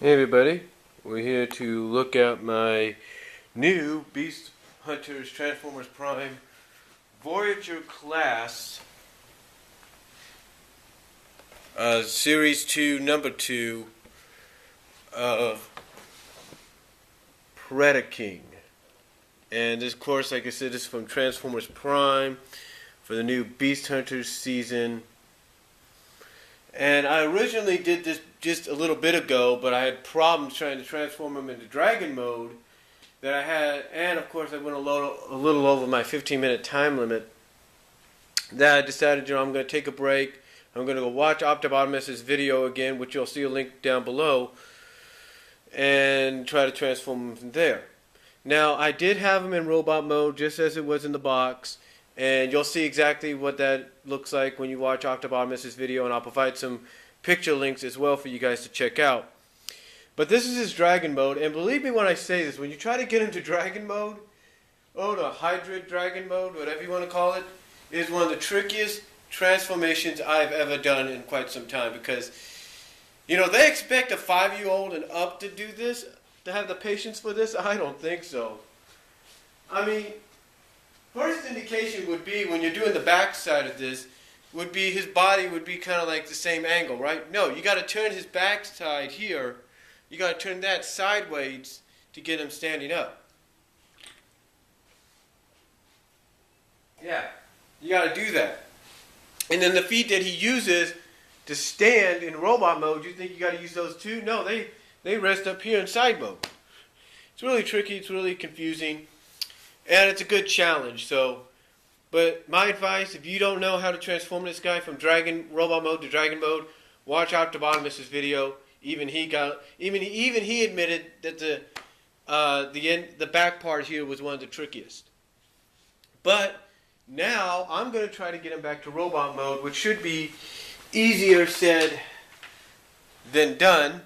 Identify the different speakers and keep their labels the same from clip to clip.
Speaker 1: Hey everybody, we're here to look at my new Beast Hunters Transformers Prime Voyager class Series 2, Number 2 of Predaking. And this, of course, like I said, this is from Transformers Prime for the new Beast Hunters season. And I originally did this just a little bit ago, but I had problems trying to transform them into Dragon mode that I had, and of course I went a little over my 15-minute time limit. That I decided, I'm going to take a break. I'm going to go watch Optibotimus's video again, which you'll see a link down below, and try to transform them from there. Now, I did have them in robot mode, just as it was in the box. And you'll see exactly what that looks like when you watch Optibotimus's video, and I'll provide some picture links as well for you guys to check out. But this is his Dragon mode, and believe me when I say this, when you try to get into Dragon mode, the Hybrid Dragon mode, whatever you want to call it, is one of the trickiest transformations I've ever done in quite some time, because, they expect a 5-year-old and up to do this, to have the patience for this. I don't think so. I mean, first indication would be when you're doing the back side of this, would be his body would be kind of like the same angle, right? No, you got to turn his back side here. You got to turn that sideways to get him standing up. Yeah, you got to do that. And then the feet that he uses to stand in robot mode, you think you got to use those too? No, they rest up here in side mode. It's really tricky. It's really confusing. And it's a good challenge. But my advice, if you don't know how to transform this guy from robot mode to Dragon mode, watch Optibotimus's video. Even he admitted that the back part here was one of the trickiest. But now I'm going to try to get him back to robot mode, which should be easier said than done.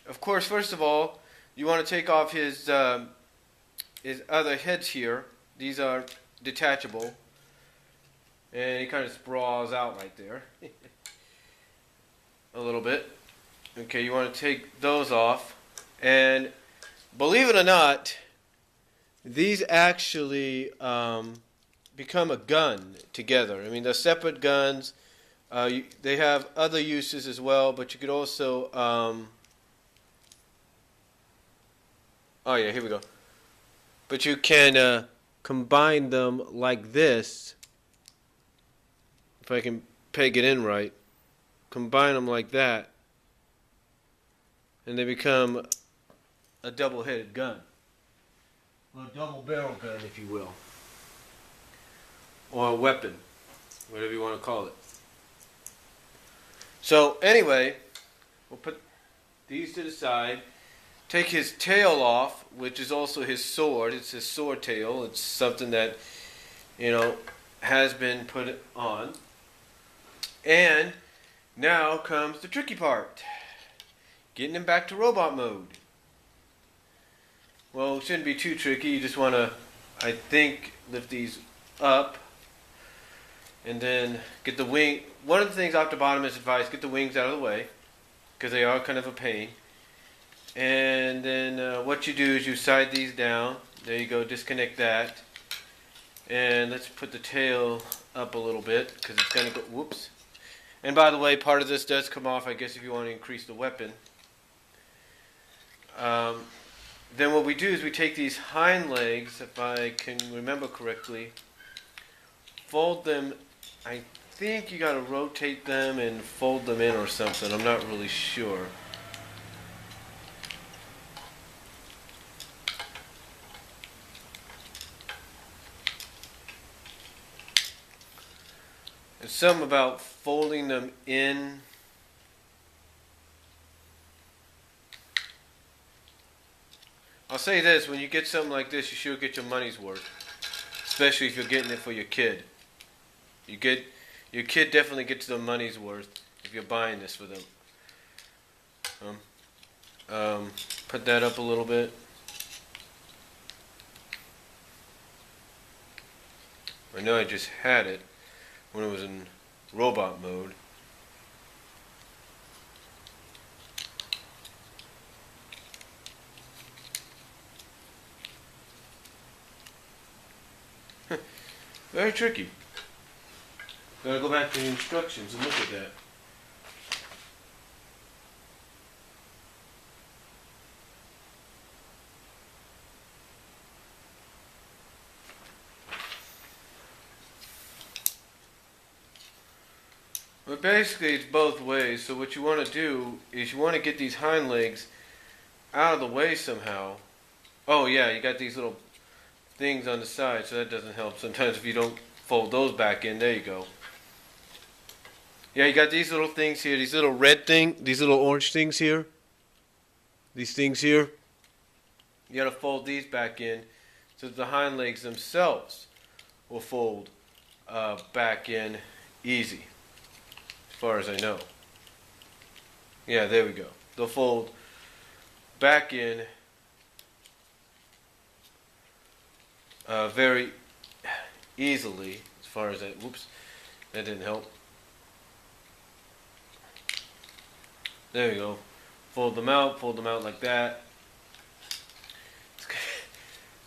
Speaker 1: Of course, first of all, you want to take off his other heads here. These are detachable, and he kind of sprawls out right there a little bit. Okay, you want to take those off, and believe it or not, these actually become a gun together. I mean, they're separate guns. They have other uses as well, but you could also oh yeah, here we go. But you can combine them like this. If I can peg it in right. Combine them like that. And they become a double-headed gun. Or a double-barrel gun, if you will. Or a weapon. Whatever you want to call it. So, anyway, we'll put these to the side. Take his tail off, which is also his sword. It's his sword tail. It's something that, has been put on. And now comes the tricky part. Getting him back to robot mode. Well, it shouldn't be too tricky. You just want to, I think, lift these up. And then get the wing. One of the things Optibotimus advised, get the wings out of the way. Because they are kind of a pain. And then what you do is you side these down. There you go, disconnect that. And let's put the tail up a little bit because it's going to go, whoops. And by the way, part of this does come off, I guess, if you want to increase the weapon. Then what we do is we take these hind legs, if I can remember correctly, fold them. I think you got to rotate them and fold them in or something. I'm not really sure. There's something about folding them in. I'll say this, when you get something like this, you should get your money's worth. Especially if you're getting it for your kid. Your kid definitely gets their money's worth if you're buying this for them. Put that up a little bit. I know I just had it when it was in robot mode. Very tricky. Gotta go back to the instructions and look at that. But basically it's both ways. So what you want to do is you want to get these hind legs out of the way somehow. Oh yeah, you got these little things on the side, so that doesn't help sometimes if you don't fold those back in. There you go. Yeah, you got these little things here, these little red thing, these little orange things here. These things here. You gotta fold these back in so that the hind legs themselves will fold back in easy, as far as I know. Yeah, there we go. They'll fold back in very easily, as far as that. Whoops, that didn't help. There we go. Fold them out like that.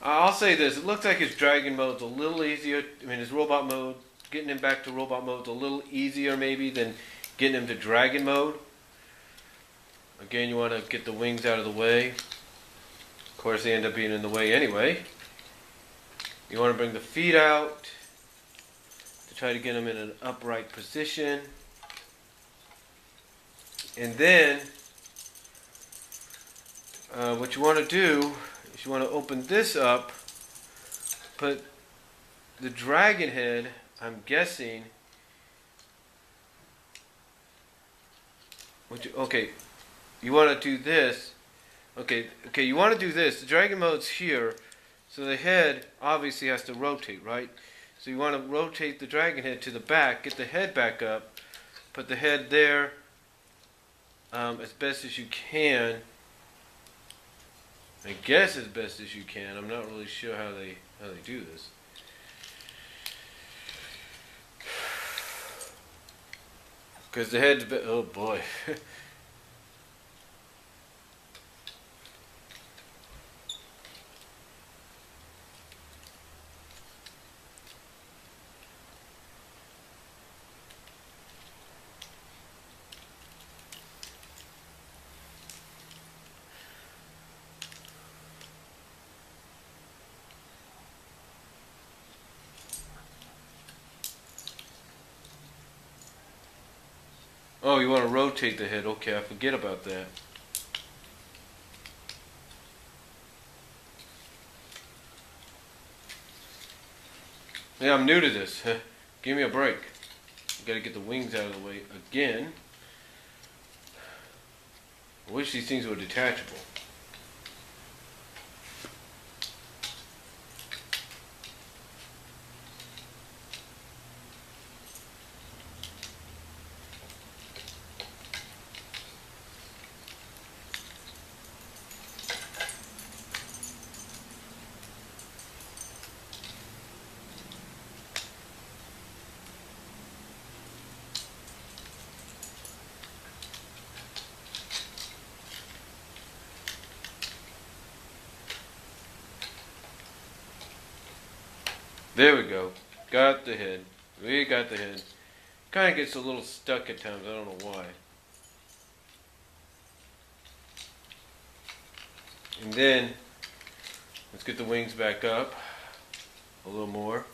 Speaker 1: I'll say this, it looks like his dragon mode's a little easier. I mean, his robot mode, getting him back to robot mode's a little easier maybe than getting him to dragon mode. Again, you want to get the wings out of the way. Of course, they end up being in the way anyway. You want to bring the feet out to try to get them in an upright position. And then, what you want to do is you want to open this up, put the dragon head, I'm guessing, okay, you want to do this, okay, you want to do this, the dragon mode's here, so the head obviously has to rotate, right? So you want to rotate the dragon head to the back, get the head back up, put the head there, as best as you can. I guess as best as you can. I'm not really sure how they do this. Because the head's oh boy. Oh, you want to rotate the head. Okay, I forget about that. Yeah, I'm new to this. Give me a break. Got to get the wings out of the way again. I wish these things were detachable. There we go. Got the head. We got the head. Kind of gets a little stuck at times. I don't know why. And then, let's get the wings back up a little more.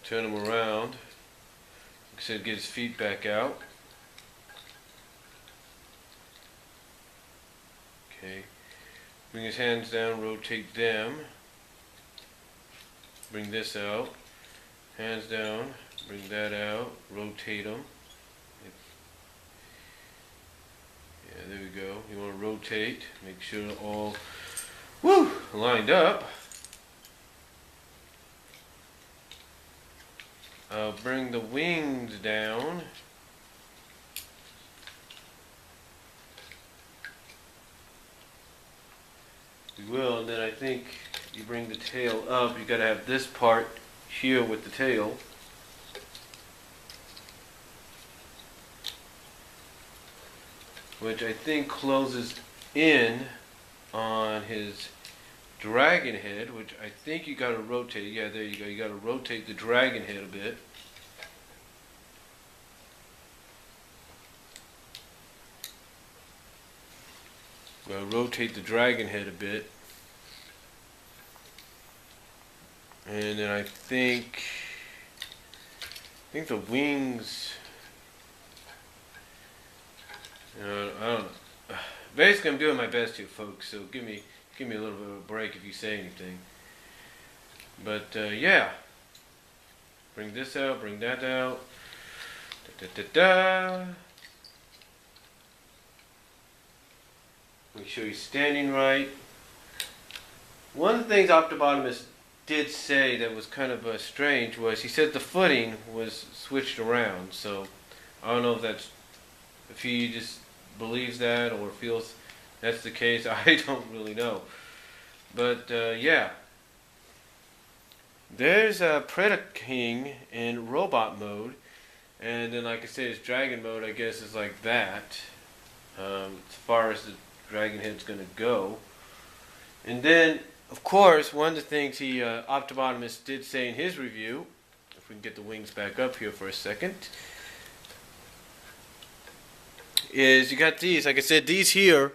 Speaker 1: Turn him around. Like I said, get his feet back out. Okay. Bring his hands down, rotate them. Bring this out. Hands down, bring that out, rotate them. Yeah, there we go. You want to rotate, make sure they're all lined up. Bring the wings down. We will, and then I think you bring the tail up. You got to have this part here with the tail. Which I think closes in on his dragon head, which I think you got to rotate. Yeah, there you go. You got to rotate the dragon head a bit. Rotate the dragon head a bit. And then I think the wings, I don't know. Basically, I'm doing my best here, folks, so give me a little bit of a break if you say anything. But yeah, bring this out, bring that out. Da, da, da, da. Make sure he's standing right. One of the things Optobotomus did say that was kind of strange was he said the footing was switched around. So I don't know if he just believes that or feels that's the case. I don't really know. But yeah, there's a Predaking in robot mode, and then like I said, his dragon mode I guess is like that. As far as the dragon head's gonna go, and then of course one of the things he Optobotomus did say in his review, if we can get the wings back up here for a second, is you got these. Like I said, these here.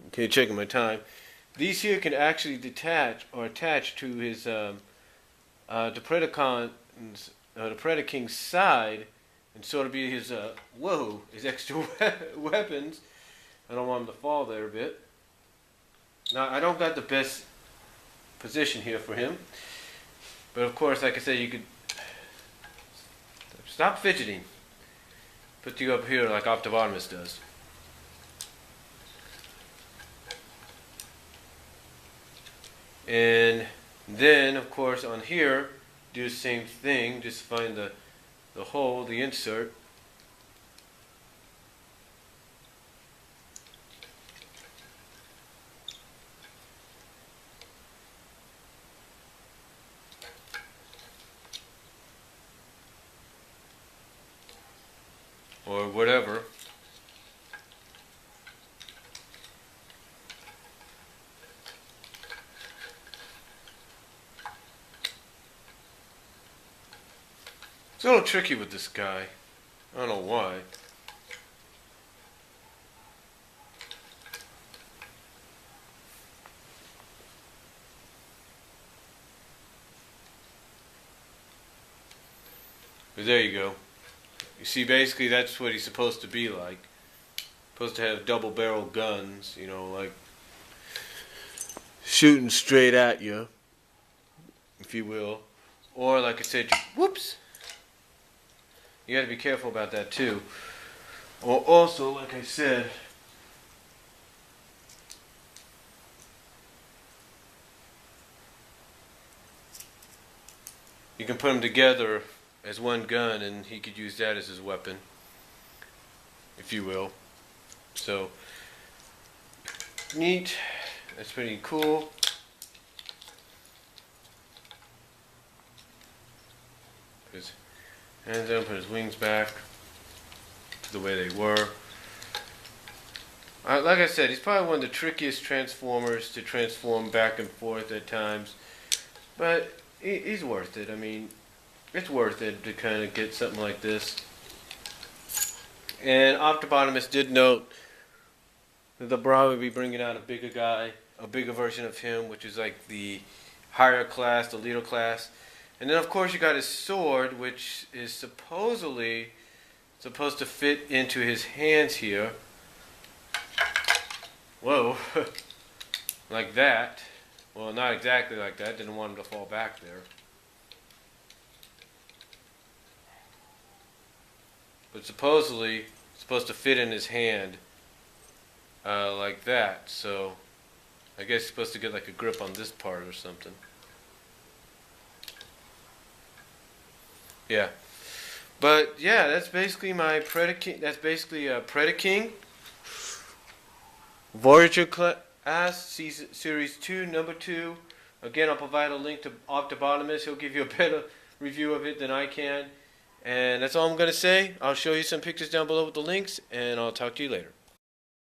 Speaker 1: Okay, checking my time. These here can actually detach or attach to his the Predaking's side, and sort of be his his extra weapons. I don't want him to fall there a bit. Now I don't got the best position here for him, but of course, like I said, you could stop fidgeting. Put you up here like Optobotomus does. And then, of course, on here, do the same thing. Just find the hole, the insert. Or whatever. It's a little tricky with this guy. I don't know why. But there you go. You see, basically that's what he's supposed to be like. Supposed to have double-barrel guns, you know, like shooting straight at you, if you will. Or, like I said, whoops! You gotta be careful about that too. Or also, like I said, you can put them together as one gun and he could use that as his weapon, if you will. So, neat. That's pretty cool. Put his hands down, put his wings back to the way they were. Like I said, he's probably one of the trickiest Transformers to transform back and forth at times. But he's worth it. I mean, it's worth it to kind of get something like this. And Optobotomus did note that they'll probably be bringing out a bigger guy, a bigger version of him, which is like the higher class, the leader class. And then of course you got his sword, which is supposedly supposed to fit into his hands here. Whoa. Like that. Well, not exactly like that. Didn't want him to fall back there. But supposedly it's supposed to fit in his hand like that. So I guess he's supposed to get like a grip on this part or something. Yeah. But yeah, that's basically my Predaking. That's basically Predaking Voyager class series 2, number 2. Again, I'll provide a link to Optobotomus. He'll give you a better review of it than I can. And that's all I'm going to say. I'll show you some pictures down below with the links, and I'll talk to you later.